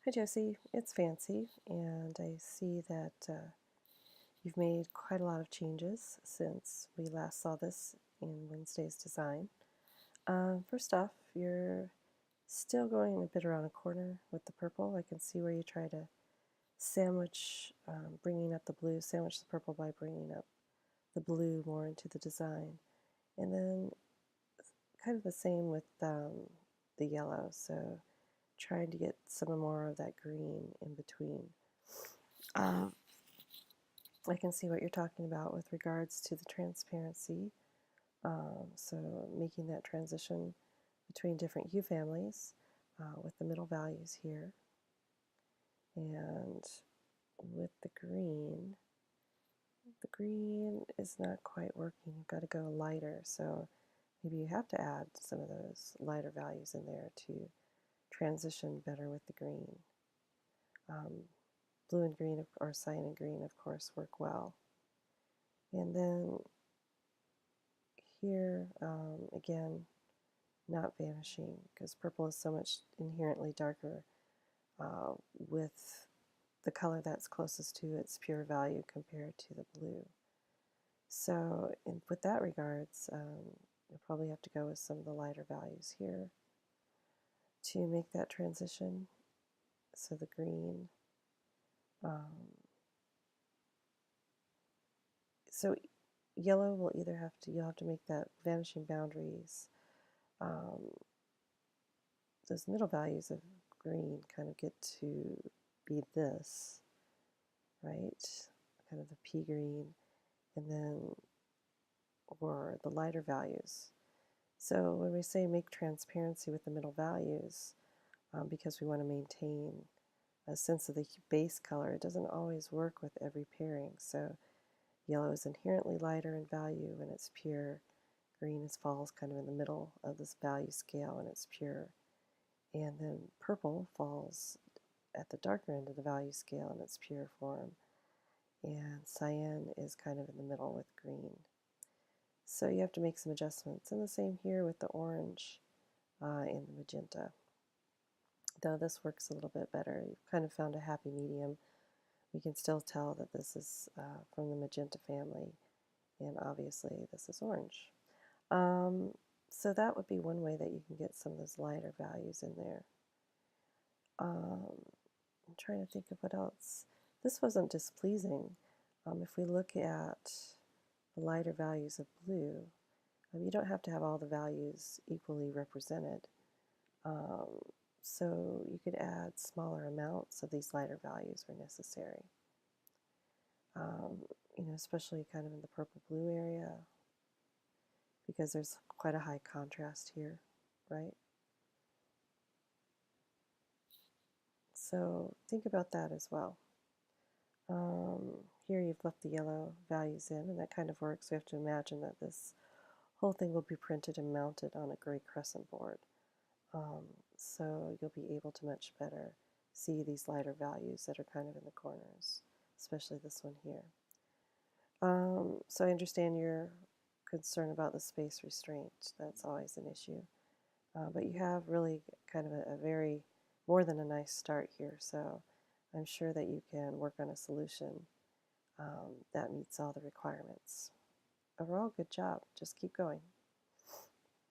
Hi Josie, it's Fancy, and I see that you've made quite a lot of changes since we last saw this in Wednesday's design. First off, you're still going a bit around a corner with the purple. I can see where you try to sandwich, bringing up the blue, sandwich the purple by bringing up the blue more into the design. And then kind of the same with the yellow, so trying to get some more of that green in between. I can see what you're talking about with regards to the transparency. So making that transition between different hue families with the middle values here. And with the green is not quite working. You've got to go lighter. So maybe you have to add some of those lighter values in there to transition better with the green. Blue and green, or cyan and green, of course, work well. And then here, again, not vanishing, because purple is so much inherently darker with the color that's closest to its pure value compared to the blue. So with that regards, you'll probably have to go with some of the lighter values here to make that transition. So the green, so yellow will either have to, you'll have to make that vanishing boundaries. Those middle values of green kind of get to be this, right? Kind of the pea green, and then, or the lighter values. So when we say make transparency with the middle values, because we want to maintain a sense of the base color, it doesn't always work with every pairing. So yellow is inherently lighter in value when it's pure. Green falls kind of in the middle of this value scale when it's pure. And then purple falls at the darker end of the value scale in its pure form. And cyan is kind of in the middle with green. So you have to make some adjustments. And the same here with the orange and the magenta. Though this works a little bit better. You've kind of found a happy medium. We can still tell that this is from the magenta family, and obviously this is orange. So that would be one way that you can get some of those lighter values in there. I'm trying to think of what else. This wasn't displeasing. If we look at the lighter values of blue, you don't have to have all the values equally represented. So you could add smaller amounts of these lighter values where necessary. Especially kind of in the purple-blue area, because there's quite a high contrast here, right? So think about that as well. Here you've left the yellow values in, and that kind of works. We have to imagine that this whole thing will be printed and mounted on a gray crescent board. So you'll be able to much better see these lighter values that are kind of in the corners, especially this one here. So I understand your concern about the space restraint. That's always an issue. But you have really kind of a very, more than a nice start here, so I'm sure that you can work on a solution that meets all the requirements. Overall, good job. Just keep going.